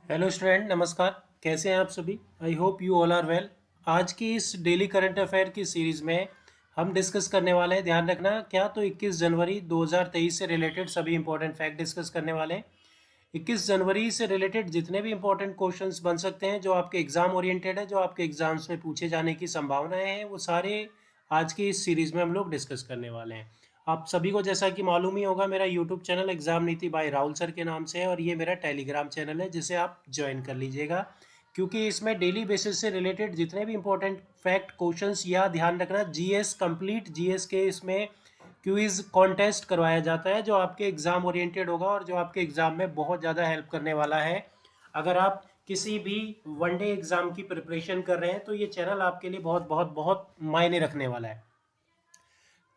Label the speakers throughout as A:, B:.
A: Hello student, नमस्कार। कैसे हैं आप सभी? I hope you all are well. आज की इस डेली करंट अफेयर की सीरीज़ में हम डिस्कस करने वाले हैं, ध्यान रखना, क्या तो 21 जनवरी 2023 से रिलेटेड सभी इंपॉर्टेंट फैक्ट डिस्कस करने वाले हैं। 21 जनवरी से रिलेटेड जितने भी इंपॉर्टेंट क्वेश्चंस बन सकते हैं, जो आपके एग्जाम ओरिएंटेड है, जो आपके एग्जाम्स में पूछे जाने की संभावनाएं हैं, वो सारे आज की इस सीरीज़ में हम लोग डिस्कस करने वाले हैं। आप सभी को जैसा कि मालूम ही होगा, मेरा यूट्यूब चैनल एग्जाम नीति बाय राहुल सर के नाम से है, और ये मेरा टेलीग्राम चैनल है, जिसे आप ज्वाइन कर लीजिएगा, क्योंकि इसमें डेली बेसिस से रिलेटेड जितने भी इंपॉर्टेंट फैक्ट क्वेश्चंस, या ध्यान रखना जीएस कंप्लीट जीएस के इसमें क्विज कॉन्टेस्ट करवाया जाता है, जो आपके एग्जाम ओरिएंटेड होगा और जो आपके एग्जाम में बहुत ज़्यादा हेल्प करने वाला है। अगर आप किसी भी वनडे एग्जाम की प्रिपरेशन कर रहे हैं, तो ये चैनल आपके लिए बहुत बहुत बहुत मायने रखने वाला है।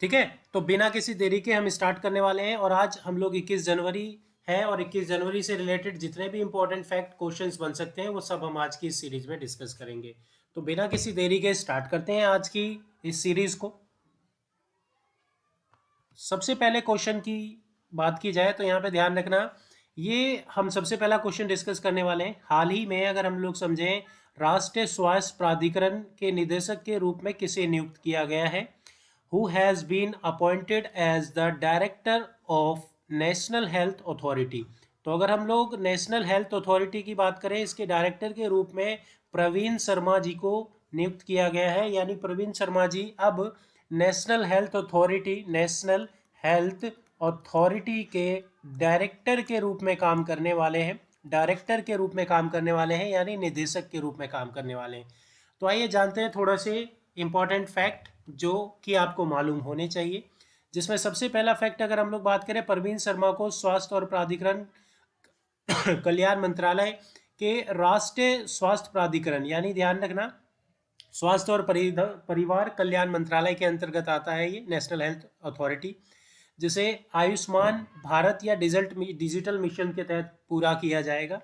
A: ठीक है, तो बिना किसी देरी के हम स्टार्ट करने वाले हैं। और आज हम लोग 21 जनवरी है, और 21 जनवरी से रिलेटेड जितने भी इंपॉर्टेंट फैक्ट क्वेश्चंस बन सकते हैं, वो सब हम आज की इस सीरीज में डिस्कस करेंगे। तो बिना किसी देरी के स्टार्ट करते हैं आज की इस सीरीज को। सबसे पहले क्वेश्चन की बात की जाए तो यहाँ पे ध्यान रखना, ये हम सबसे पहला क्वेश्चन डिस्कस करने वाले हैं। हाल ही में अगर हम लोग समझें, राष्ट्रीय स्वास्थ्य प्राधिकरण के निदेशक के रूप में किसे नियुक्त किया गया है? Who has been appointed as the director of National Health Authority? तो अगर हम लोग नेशनल हेल्थ अथॉरिटी की बात करें, इसके डायरेक्टर के रूप में प्रवीण शर्मा जी को नियुक्त किया गया है। यानी प्रवीण शर्मा जी अब नेशनल हेल्थ अथॉरिटी के डायरेक्टर के रूप में काम करने वाले हैं। डायरेक्टर के रूप में काम करने वाले हैं, यानी निदेशक के रूप में काम करने वाले हैं। तो आइए जानते हैं थोड़ा से इंपॉर्टेंट फैक्ट जो कि आपको मालूम होने चाहिए। जिसमें सबसे पहला फैक्ट अगर हम लोग बात करें, परवीन शर्मा को स्वास्थ्य और प्राधिकरण कल्याण मंत्रालय के राष्ट्रीय स्वास्थ्य प्राधिकरण, यानी ध्यान रखना, स्वास्थ्य और परिवार कल्याण मंत्रालय के अंतर्गत आता है ये नेशनल हेल्थ अथॉरिटी, जिसे आयुष्मान भारत या डिजिटल मिशन के तहत पूरा किया जाएगा।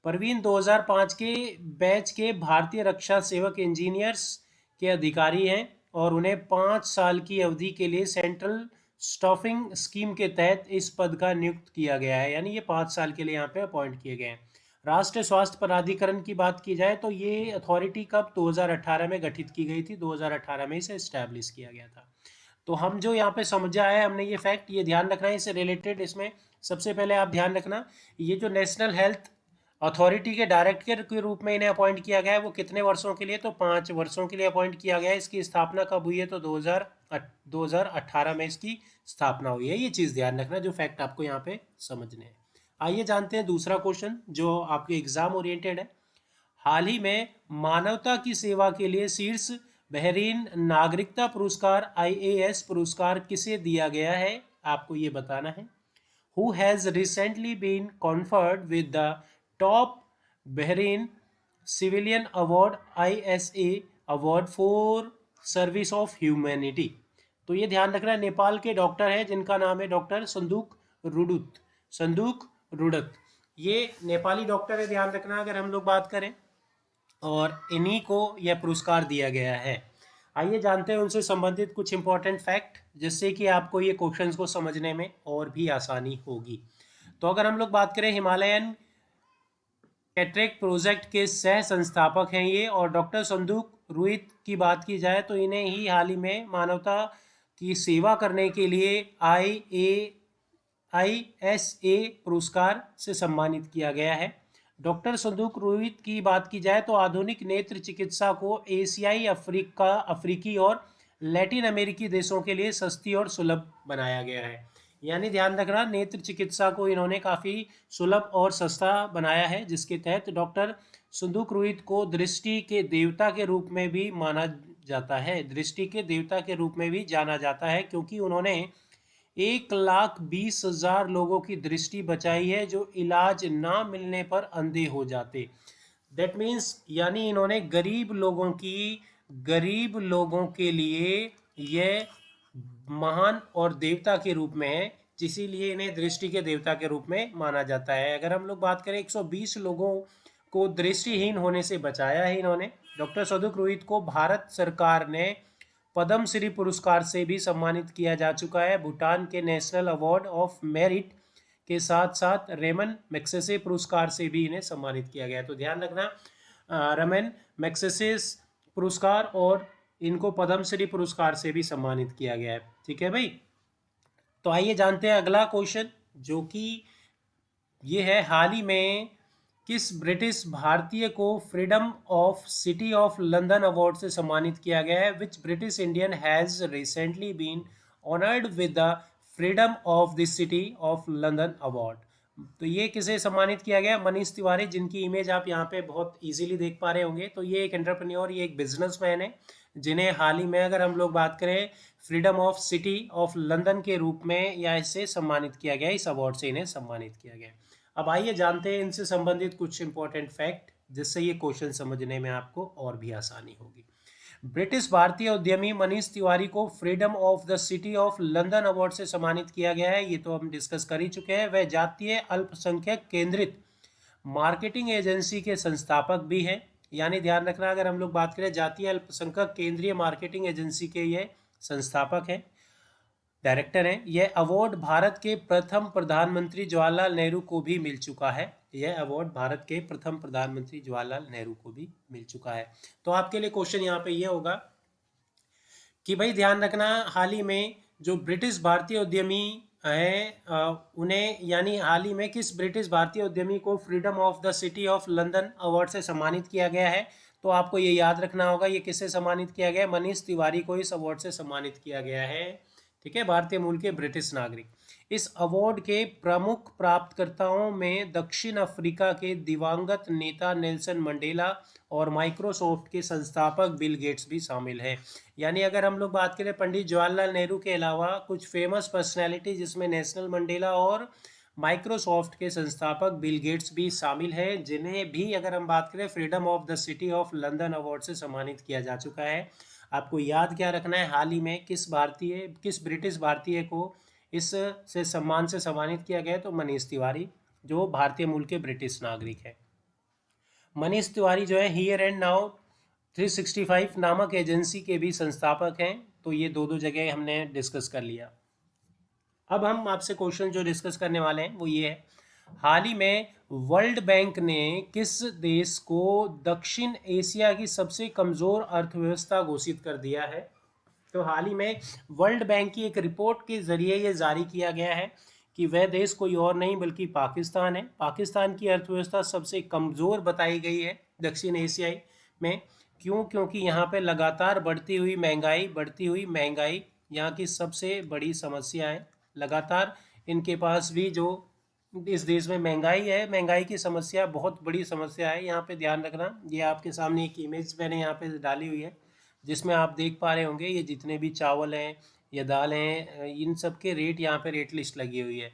A: परवीन 2005 के बैच के भारतीय रक्षा सेवक इंजीनियर्स के अधिकारी हैं, और उन्हें 5 साल की अवधि के लिए सेंट्रल स्टाफिंग स्कीम के तहत इस पद का नियुक्त किया गया है। यानी ये 5 साल के लिए यहाँ पे अपॉइंट किए गए हैं। राष्ट्रीय स्वास्थ्य प्राधिकरण की बात की जाए तो ये अथॉरिटी कब 2018 में गठित की गई थी, 2018 में इसे इस्टेब्लिश किया गया था। तो हम जो यहाँ पे समझा है हमने, ये फैक्ट, ये ध्यान रखना है इससे रिलेटेड। इसमें सबसे पहले आप ध्यान रखना, ये जो नेशनल हेल्थ अथॉरिटी के डायरेक्टर के रूप में इन्हें अपॉइंट किया गया है, वो कितने वर्षों के लिए? तो 5 वर्षों के लिए अपॉइंट किया गया है। इसकी स्थापना कब हुई है? तो 2018 में इसकी स्थापना हुई है। ये चीज़ ध्यान रखना, जो फैक्ट आपको यहाँ पे समझने हैं। आइए जानते हैं दूसरा क्वेश्चन जो आपके एग्जाम ओरिएंटेड है। हाल ही में मानवता की सेवा के लिए शीर्ष बेहरीन नागरिकता पुरस्कार आईएएस पुरस्कार किसे दिया गया है? आपको ये बताना है। Who has recently been conferred with the top Bahrain Civilian Award ISA Award for Service of Humanity? तो ये ध्यान रखना, नेपाल के डॉक्टर हैं जिनका नाम है डॉक्टर संदूक रुडुत। संदूक रुडत, ये नेपाली डॉक्टर है, ध्यान रखना अगर हम लोग बात करें, और इन्हीं को यह पुरस्कार दिया गया है। आइए जानते हैं उनसे संबंधित कुछ इंपॉर्टेंट फैक्ट, जिससे कि आपको ये क्वेश्चंस को समझने में और भी आसानी होगी। तो अगर हम लोग बात करें, हिमालयन कैटरेक्ट प्रोजेक्ट के सह संस्थापक हैं ये, और डॉक्टर संदूक रुइत की बात की जाए तो इन्हें ही हाल ही में मानवता की सेवा करने के लिए ISA पुरस्कार से सम्मानित किया गया है। डॉक्टर संदूक रोहित की बात की जाए तो आधुनिक नेत्र चिकित्सा को एशियाई, अफ्रीकी और लैटिन अमेरिकी देशों के लिए सस्ती और सुलभ बनाया गया है। यानी ध्यान रखना, नेत्र चिकित्सा को इन्होंने काफ़ी सुलभ और सस्ता बनाया है, जिसके तहत डॉक्टर संदूक रोहित को दृष्टि के देवता के रूप में भी माना जाता है, दृष्टि के देवता के रूप में भी जाना जाता है, क्योंकि उन्होंने 1,20,000 लोगों की दृष्टि बचाई है, जो इलाज ना मिलने पर अंधे हो जाते। दैट मीन्स, यानी इन्होंने गरीब लोगों के लिए यह महान और देवता के रूप में है, इसीलिए इन्हें दृष्टि के देवता के रूप में माना जाता है। अगर हम लोग बात करें, 120 लोगों को दृष्टिहीन होने से बचाया है इन्होंने। डॉक्टर सदुक रोहित को भारत सरकार ने पद्म श्री पुरस्कार से भी सम्मानित किया जा चुका है। भूटान के नेशनल अवार्ड ऑफ मेरिट के साथ साथ रेमन मैग्सेसे पुरस्कार से भी इन्हें सम्मानित किया गया है। तो ध्यान रखना, रेमन मैग्सेसे पुरस्कार और इनको पद्मश्री पुरस्कार से भी सम्मानित किया गया है। ठीक है भाई। तो आइए जानते हैं अगला क्वेश्चन, जो कि ये है, हाल ही में किस ब्रिटिश भारतीय को freedom of city of London award से सम्मानित किया गया है? Which British Indian has recently been honoured with the freedom of the city of London award. तो ये किसे सम्मानित किया गया? मनीष तिवारी, जिनकी इमेज आप यहाँ पे बहुत इजीली देख पा रहे होंगे। तो ये एक एंटरप्रेन्योर, ये एक बिजनेसमैन है, जिन्हें हाल ही में, अगर हम लोग बात करें, freedom of city of London के रूप में या इससे सम्मानित किया गया, इस अवार्ड से इन्हें सम्मानित किया गया। अब आइए जानते हैं इनसे संबंधित कुछ इंपॉर्टेंट फैक्ट, जिससे ये क्वेश्चन समझने में आपको और भी आसानी होगी। ब्रिटिश भारतीय उद्यमी मनीष तिवारी को freedom of the city of London award से सम्मानित किया गया है, ये तो हम डिस्कस कर ही चुके हैं। वह जातीय अल्पसंख्यक केंद्रित मार्केटिंग एजेंसी के संस्थापक भी हैं। यानी ध्यान रखना, अगर हम लोग बात करें, जातीय अल्पसंख्यक केंद्रीय मार्केटिंग एजेंसी के ये संस्थापक हैं, डायरेक्टर हैं। यह अवार्ड भारत के प्रथम प्रधानमंत्री जवाहरलाल नेहरू को भी मिल चुका है। यह अवार्ड भारत के प्रथम प्रधानमंत्री जवाहरलाल नेहरू को भी मिल चुका है। तो आपके लिए क्वेश्चन यहाँ पे ये होगा कि भाई ध्यान रखना, हाल ही में जो ब्रिटिश भारतीय उद्यमी हैं, उन्हें, यानी हाल ही में किस ब्रिटिश भारतीय उद्यमी को freedom of the city of London award से सम्मानित किया गया है? तो आपको ये याद रखना होगा, ये किससे सम्मानित किया गया है? मनीष तिवारी को इस अवार्ड से सम्मानित किया गया है। ठीक है, भारतीय मूल के ब्रिटिश नागरिक। इस अवार्ड के प्रमुख प्राप्तकर्ताओं में दक्षिण अफ्रीका के दिवंगत नेता नेल्सन मंडेला और माइक्रोसॉफ्ट के संस्थापक बिल गेट्स भी शामिल हैं। यानी अगर हम लोग बात करें, पंडित जवाहरलाल नेहरू के अलावा कुछ फेमस पर्सनैलिटी, जिसमें नेल्सन मंडेला और माइक्रोसॉफ्ट के संस्थापक बिल गेट्स भी शामिल हैं, जिन्हें भी, अगर हम बात करें, freedom of the city of London award से सम्मानित किया जा चुका है। आपको याद क्या रखना है, हाल ही में किस ब्रिटिश भारतीय को इस से सम्मान से सम्मानित किया गया? तो मनीष तिवारी, जो भारतीय मूल के ब्रिटिश नागरिक है। मनीष तिवारी जो है हियर एंड नाउ 365 नामक एजेंसी के भी संस्थापक हैं। तो ये दो जगह हमने डिस्कस कर लिया। अब हम आपसे क्वेश्चन जो डिस्कस करने वाले हैं वो ये है, हाल ही में वर्ल्ड बैंक ने किस देश को दक्षिण एशिया की सबसे कमजोर अर्थव्यवस्था घोषित कर दिया है? तो हाल ही में वर्ल्ड बैंक की एक रिपोर्ट के जरिए ये जारी किया गया है कि वह देश कोई और नहीं बल्कि पाकिस्तान है। पाकिस्तान की अर्थव्यवस्था सबसे कमजोर बताई गई है दक्षिण एशियाई में। क्यों? क्योंकि यहाँ पे लगातार बढ़ती हुई महंगाई यहाँ की सबसे बड़ी समस्या है। लगातार इनके पास भी, जो इस देश में महंगाई है, महंगाई की समस्या बहुत बड़ी समस्या है। यहाँ पे ध्यान रखना, ये आपके सामने एक इमेज मैंने यहाँ पे डाली हुई है, जिसमें आप देख पा रहे होंगे ये जितने भी चावल हैं या दाल हैं, इन सब के रेट, यहाँ पे रेट लिस्ट लगी हुई है।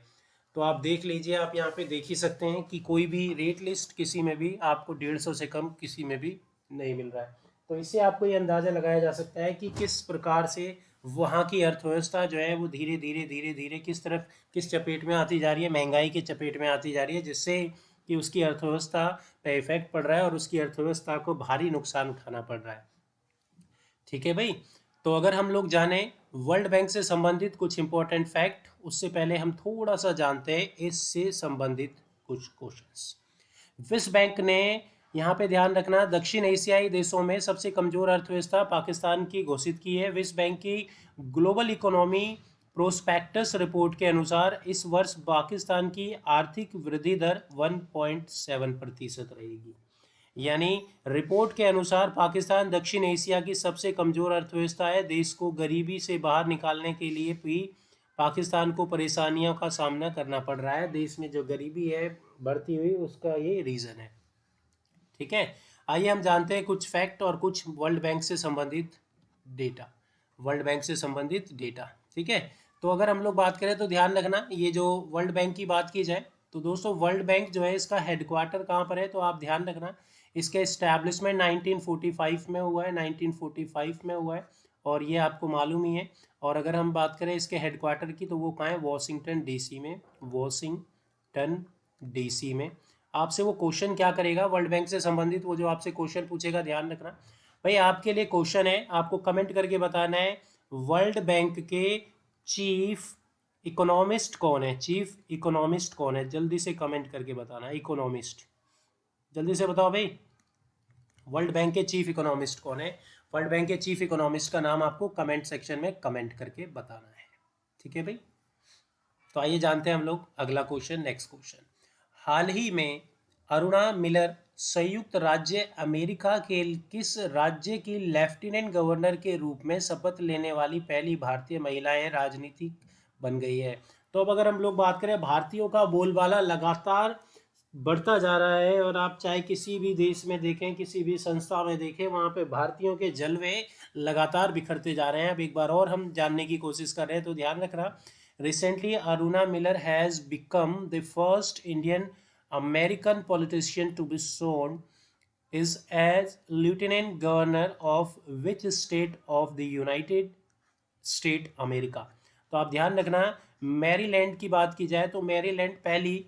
A: तो आप देख लीजिए, आप यहाँ पे देख ही सकते हैं कि कोई भी रेट लिस्ट किसी में भी आपको 150 से कम किसी में भी नहीं मिल रहा है। तो इससे आपको ये अंदाज़ा लगाया जा सकता है कि किस प्रकार से वहाँ की अर्थव्यवस्था जो है वो धीरे धीरे किस चपेट में आती जा रही है, महंगाई के चपेट में आती जा रही है, जिससे कि उसकी अर्थव्यवस्था पे इफेक्ट पड़ रहा है और उसकी अर्थव्यवस्था को भारी नुकसान उठाना पड़ रहा है। ठीक है भाई। तो अगर हम लोग जाने वर्ल्ड बैंक से संबंधित कुछ इंपॉर्टेंट फैक्ट, उससे पहले हम थोड़ा सा जानते हैं इससे संबंधित कुछ क्वेश्चंस। विश्व बैंक ने, यहाँ पे ध्यान रखना, दक्षिण एशियाई देशों में सबसे कमजोर अर्थव्यवस्था पाकिस्तान की घोषित की है। विश्व बैंक की ग्लोबल इकोनॉमी प्रोस्पेक्टस रिपोर्ट के अनुसार इस वर्ष पाकिस्तान की आर्थिक वृद्धि दर 1.7% रहेगी। यानी रिपोर्ट के अनुसार पाकिस्तान दक्षिण एशिया की सबसे कमजोर अर्थव्यवस्था है। देश को गरीबी से बाहर निकालने के लिए भी पाकिस्तान को परेशानियों का सामना करना पड़ रहा है। देश में जो गरीबी है बढ़ती हुई, उसका ये रीज़न है। ठीक है, आइए हम जानते हैं कुछ फैक्ट और कुछ वर्ल्ड बैंक से संबंधित डेटा। ठीक है, तो अगर हम लोग बात करें तो ध्यान रखना, ये जो वर्ल्ड बैंक की बात की जाए तो दोस्तों, वर्ल्ड बैंक जो है इसका हेडक्वार्टर कहाँ पर है? तो आप ध्यान रखना, इसका इस्टेब्लिशमेंट 1945 में हुआ है, 1945 में हुआ है, और ये आपको मालूम ही है। और अगर हम बात करें इसके हेडक्वार्टर की, तो वो कहाँ है? वॉशिंगटन डीसी में। आपसे वो क्वेश्चन क्या करेगा वर्ल्ड बैंक से संबंधित, वो जो आपसे क्वेश्चन पूछेगा, ध्यान रखना भाई। आपके लिए क्वेश्चन है, आपको कमेंट करके बताना है वर्ल्ड बैंक के चीफ इकोनॉमिस्ट कौन है, चीफ इकोनॉमिस्ट कौन है, जल्दी से कमेंट करके बताना। इकोनॉमिस्ट जल्दी से बताओ भाई। वर्ल्ड बैंक के चीफ इकोनॉमिस्ट कौन है? वर्ल्ड बैंक के चीफ इकोनॉमिस्ट का नाम आपको कमेंट सेक्शन में कमेंट करके बताना है। ठीक है भाई, तो आइए जानते हैं हम लोग अगला क्वेश्चन। नेक्स्ट क्वेश्चन, हाल ही में अरुणा मिलर संयुक्त राज्य अमेरिका के किस राज्य की लेफ्टिनेंट गवर्नर के रूप में शपथ लेने वाली पहली भारतीय महिलाएं राजनीतिक बन गई है? तो अब अगर हम लोग बात करें, भारतीयों का बोलबाला लगातार बढ़ता जा रहा है, और आप चाहे किसी भी देश में देखें, किसी भी संस्था में देखें, वहाँ पे भारतीयों के जलवे लगातार बिखरते जा रहे हैं। अब एक बार और हम जानने की कोशिश कर रहे हैं, तो ध्यान रखना। Recently Aruna Miller has become the first Indian American politician to be sworn is as lieutenant governor of which state of the United State America? तो आप ध्यान रखना, मैरीलैंड की बात की जाए तो मैरीलैंड पहली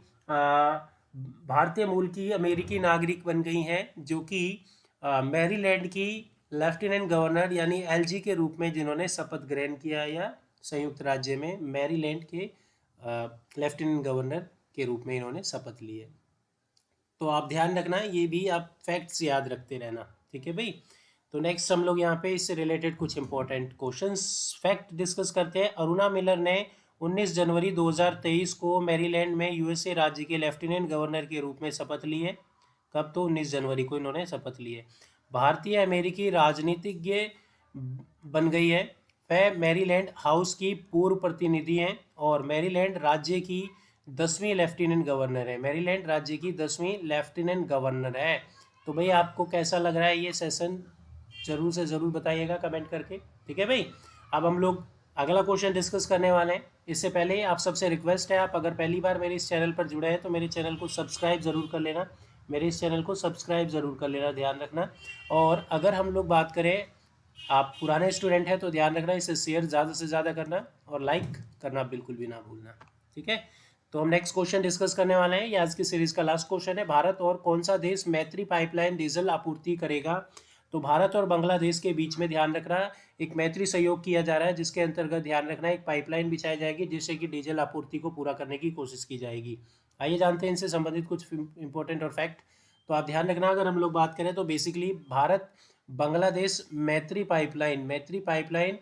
A: भारतीय मूल की अमेरिकी नागरिक बन गई हैं, जो कि मैरीलैंड की लेफ्टिनेंट गवर्नर यानी एलजी के रूप में जिन्होंने शपथ ग्रहण किया, या संयुक्त राज्य में मैरीलैंड के लेफ्टिनेंट गवर्नर के रूप में इन्होंने शपथ ली है। तो आप ध्यान रखना, ये भी आप फैक्ट्स याद रखते रहना। ठीक है भाई, तो नेक्स्ट हम लोग यहाँ पे इससे रिलेटेड कुछ इंपॉर्टेंट क्वेश्चंस फैक्ट डिस्कस करते हैं। अरुणा मिलर ने 19 जनवरी 2023 को मैरीलैंड में यूएसए राज्य के लेफ्टिनेंट गवर्नर के रूप में शपथ ली है। कब? तो 19 जनवरी को इन्होंने शपथ ली है। भारतीय अमेरिकी राजनीतिज्ञ बन गई है। वह मैरीलैंड हाउस की पूर्व प्रतिनिधि हैं और मैरीलैंड राज्य की 10वीं लेफ्टिनेंट गवर्नर है। मैरीलैंड राज्य की 10वीं लेफ्टिनेंट गवर्नर है। तो भाई आपको कैसा लग रहा है ये सेशन, जरूर से ज़रूर बताइएगा कमेंट करके। ठीक है भाई, अब हम लोग अगला क्वेश्चन डिस्कस करने वाले हैं। इससे पहले आप सबसे रिक्वेस्ट है, आप अगर पहली बार मेरे इस चैनल पर जुड़े हैं तो मेरे चैनल को सब्सक्राइब ज़रूर कर लेना। मेरे इस चैनल को सब्सक्राइब ज़रूर कर लेना, ध्यान रखना। और अगर हम लोग बात करें, आप पुराने स्टूडेंट हैं तो ध्यान रखना, इसे शेयर ज़्यादा से ज़्यादा करना और लाइक करना बिल्कुल भी ना भूलना। ठीक है, तो हम नेक्स्ट क्वेश्चन डिस्कस करने वाले हैं। ये आज की सीरीज का लास्ट क्वेश्चन है। भारत और कौन सा देश मैत्री पाइपलाइन डीजल आपूर्ति करेगा? तो भारत और बांग्लादेश के बीच में ध्यान रखना एक मैत्री सहयोग किया जा रहा है, जिसके अंतर्गत ध्यान रखना एक पाइपलाइन बिछाई जाएगी, जिससे कि डीजल आपूर्ति को पूरा करने की कोशिश की जाएगी। आइए जानते हैं इनसे संबंधित कुछ इंपॉर्टेंट और फैक्ट। तो आप ध्यान रखना, अगर हम लोग बात करें तो बेसिकली भारत बांग्लादेश मैत्री पाइपलाइन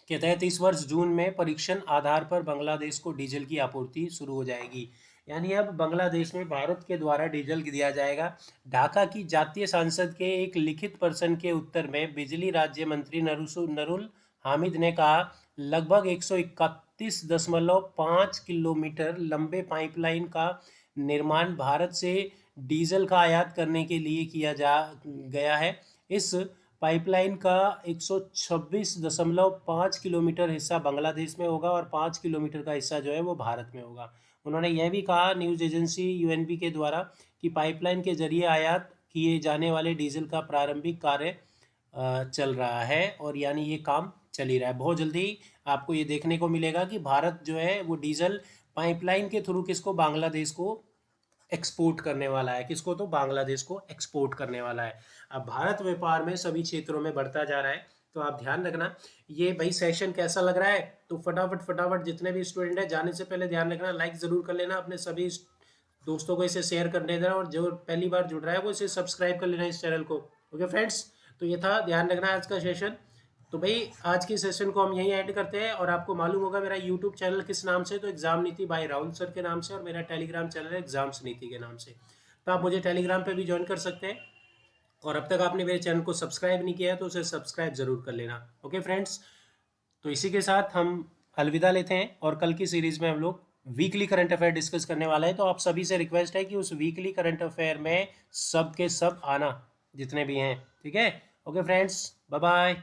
A: के तहत इस वर्ष जून में परीक्षण आधार पर बांग्लादेश को डीजल की आपूर्ति शुरू हो जाएगी। यानी अब बांग्लादेश में भारत के द्वारा डीजल दिया जाएगा। ढाका की जातीय संसद के एक लिखित प्रश्न के उत्तर में बिजली राज्य मंत्री नरुल हामिद ने कहा, लगभग 131.5 किलोमीटर लंबे पाइपलाइन का निर्माण भारत से डीजल का आयात करने के लिए किया गया है। इस पाइपलाइन का 126.5 किलोमीटर हिस्सा बांग्लादेश में होगा और 5 किलोमीटर का हिस्सा जो है वो भारत में होगा। उन्होंने यह भी कहा न्यूज़ एजेंसी यूएनबी के द्वारा कि पाइपलाइन के जरिए आयात किए जाने वाले डीजल का प्रारंभिक कार्य चल रहा है, और यानी ये काम चल ही रहा है। बहुत जल्दी आपको ये देखने को मिलेगा कि भारत जो है वो डीजल पाइपलाइन के थ्रू किसको, बांग्लादेश को एक्सपोर्ट करने वाला है। किसको? तो बांग्लादेश को एक्सपोर्ट करने वाला है। अब भारत व्यापार में सभी क्षेत्रों में बढ़ता जा रहा है। तो आप ध्यान रखना, ये भाई सेशन कैसा लग रहा है, तो फटाफट जितने भी स्टूडेंट हैं, जाने से पहले ध्यान रखना लाइक ज़रूर कर लेना, अपने सभी दोस्तों को इसे शेयर करने देना, और जो पहली बार जुड़ रहा है वो इसे सब्सक्राइब कर लेना इस चैनल को। ओके फ्रेंड्स, तो ये था, ध्यान रखना आज का सेशन। तो भाई आज के सेशन को हम यहीं ऐड करते हैं, और आपको मालूम होगा मेरा यूट्यूब चैनल किस नाम से, तो एग्जाम नीति बाय राहुल सर के नाम से, और मेरा टेलीग्राम चैनल है एग्जाम्स नीति के नाम से। तो आप मुझे टेलीग्राम पे भी ज्वाइन कर सकते हैं, और अब तक आपने मेरे चैनल को सब्सक्राइब नहीं किया है तो उसे सब्सक्राइब जरूर कर लेना। ओके फ्रेंड्स, तो इसी के साथ हम अलविदा लेते हैं, और कल की सीरीज में हम लोग वीकली करंट अफेयर डिस्कस करने वाले हैं। तो आप सभी से रिक्वेस्ट है कि उस वीकली करंट अफेयर में सब के सब आना, जितने भी हैं। ठीक है, ओके फ्रेंड्स, बाय बाय।